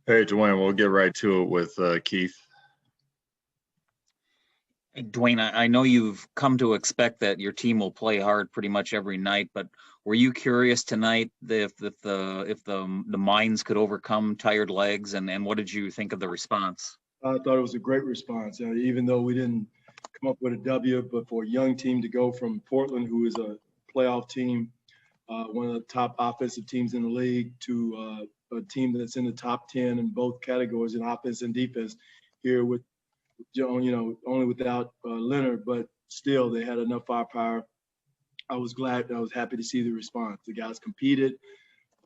Hey, Dwayne, we'll get right to it with Keith. Dwayne, I know you've come to expect that your team will play hard pretty much every night, but were you curious tonight if the minds could overcome tired legs, and what did you think of the response? I thought it was a great response. Even though we didn't come up with a W, but for a young team to go from Portland, who is a playoff team, one of the top offensive teams in the league, to a team that's in the top 10 in both categories in offense and defense, here with only without Leonard, but still they had enough firepower. I was happy to see the response. The guys competed,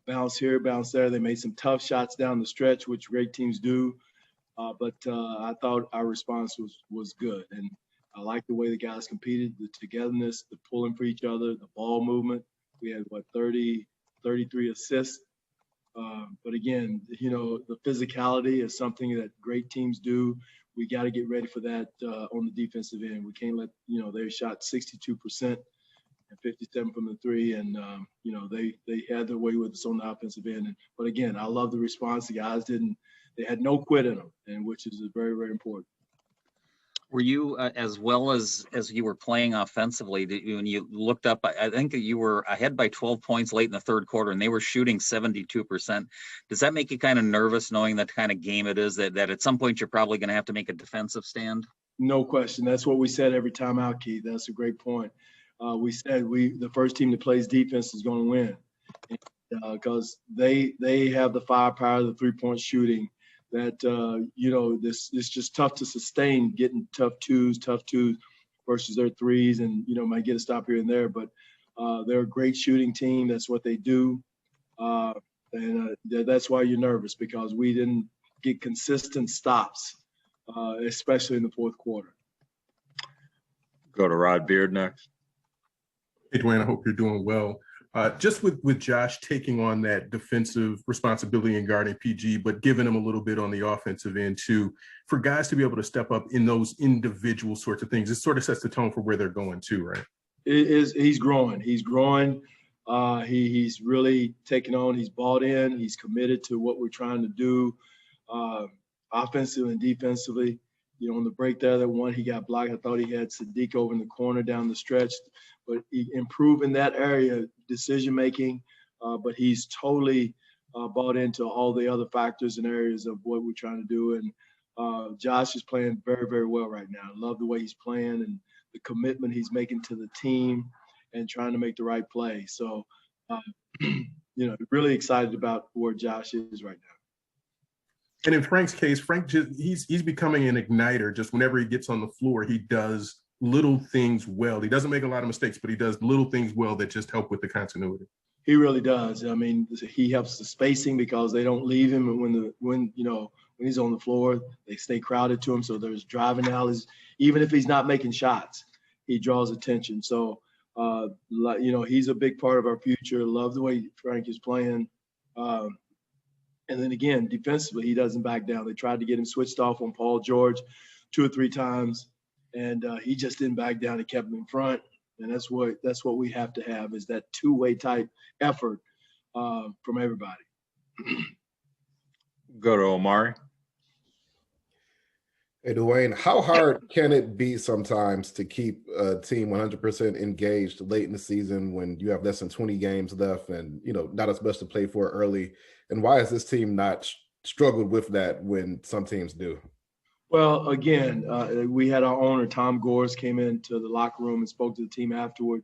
bounce here, bounce there. They made some tough shots down the stretch, which great teams do. But I thought our response was good. And I like the way the guys competed, the togetherness, the pulling for each other, the ball movement. We had, 33 assists. But again, the physicality is something that great teams do. We got to get ready for that on the defensive end. We can't let, they shot 62% and 57 from the three. And, they had their way with us on the offensive end. But again, I love the response. The guys they had no quit in them, and which is very, very important. Were you, as well as you were playing offensively, when you looked up, I think that you were ahead by 12 points late in the third quarter, and they were shooting 72%. Does that make you kind of nervous, knowing that kind of game it is, that at some point you're probably going to have to make a defensive stand? No question. That's what we said every time out, Keith. That's a great point. We said the first team that plays defense is going to win, because they have the firepower, the three-point shooting, that this is just tough to sustain, getting tough twos versus their threes, and might get a stop here and there, but they're a great shooting team. That's what they do, and that's why you're nervous, because we didn't get consistent stops, especially in the fourth quarter. Go to Rod Beard next. Hey, Dwayne, I hope you're doing well. Just with Josh taking on that defensive responsibility and guarding PG, but giving him a little bit on the offensive end too, for guys to be able to step up in those individual sorts of things, it sort of sets the tone for where they're going too, right? He's growing. He's really taken on. He's bought in. He's committed to what we're trying to do, offensively and defensively. On the break there, that one he got blocked. I thought he had Sadiq over in the corner down the stretch, but he improved in that area, decision making. But he's totally bought into all the other factors and areas of what we're trying to do. And Josh is playing very, very well right now. I love the way he's playing and the commitment he's making to the team and trying to make the right play. So, really excited about where Josh is right now. And in Frank's case, Frank he's becoming an igniter. Just whenever he gets on the floor, he does little things well. He doesn't make a lot of mistakes, but he does little things well that just help with the continuity. He really does. I mean, he helps the spacing because they don't leave him, and when he's on the floor, they stay crowded to him. So there's driving alleys. Even if he's not making shots, he draws attention. So he's a big part of our future. Love the way Frank is playing. And then again, defensively, he doesn't back down. They tried to get him switched off on Paul George 2 or 3 times, and he just didn't back down. He kept him in front, and that's what we have to have, is that two-way type effort from everybody. Go to Omari. Hey, Dwayne, how hard can it be sometimes to keep a team 100% engaged late in the season when you have less than 20 games left and, not as much to play for early? And why has this team not struggled with that when some teams do? Well, again, we had our owner, Tom Gores, came into the locker room and spoke to the team afterward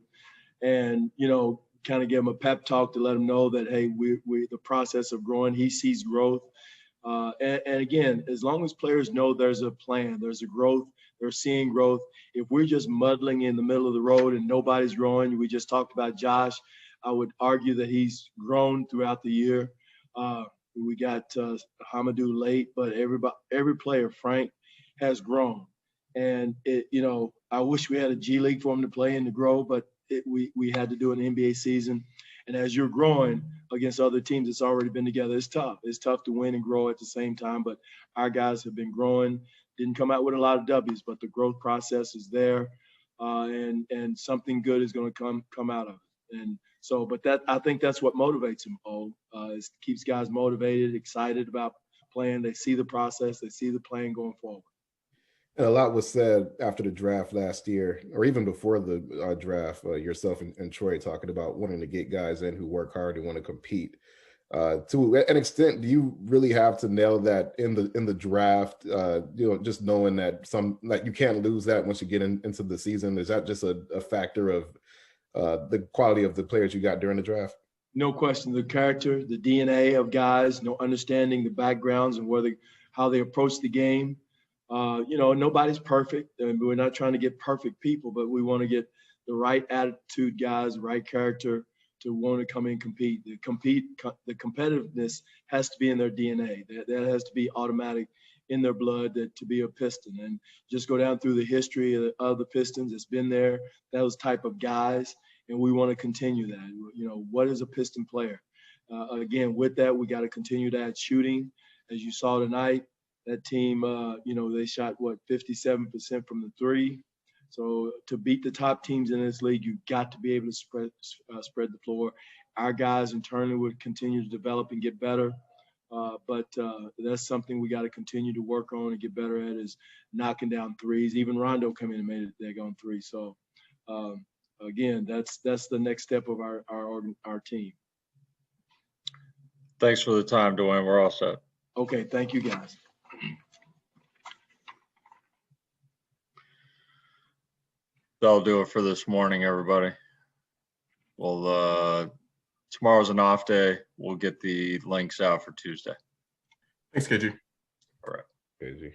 and, kind of gave them a pep talk to let them know that, hey, we the process of growing, he sees growth. And again, as long as players know there's a plan, there's a growth, they're seeing growth. If we're just muddling in the middle of the road and nobody's growing, we just talked about Josh, I would argue that he's grown throughout the year. We got Hamidou late, but every player, Frank, has grown. And I wish we had a G League for him to play and to grow, but we had to do an NBA season. And as you're growing against other teams that's already been together, it's tough. It's tough to win and grow at the same time. But our guys have been growing. Didn't come out with a lot of W's, but the growth process is there, and something good is going to come out of it. And so, I think that's what motivates him. It keeps guys motivated, excited about plan. They see the process. They see the plan going forward. And a lot was said after the draft last year, or even before the draft, yourself and Troy talking about wanting to get guys in who work hard and want to compete. To an extent, do you really have to nail that in the draft? Just knowing that you can't lose that once you get into the season. Is that just a factor of the quality of the players you got during the draft? No question, the character, the DNA of guys, understanding the backgrounds and how they approach the game. Nobody's perfect, and we're not trying to get perfect people, but we want to get the right attitude guys, the right character to want to come in and compete. The competitiveness has to be in their DNA. That has to be automatic in their blood to be a Piston. And just go down through the history of the Pistons. It's been there, those type of guys, and we want to continue that. What is a Piston player? Again, with that, we got to continue that shooting. As you saw tonight, that team, they shot, 57% from the three. So to beat the top teams in this league, you've got to be able to spread the floor. Our guys internally would continue to develop and get better. But that's something we got to continue to work on and get better at, is knocking down threes. Even Rondo came in and made a daggone three. So, again, that's the next step of our team. Thanks for the time, Dwayne. We're all set. Okay, thank you, guys. That'll do it for this morning, everybody. Well, tomorrow's an off day. We'll get the links out for Tuesday. Thanks, KG. All right. KG.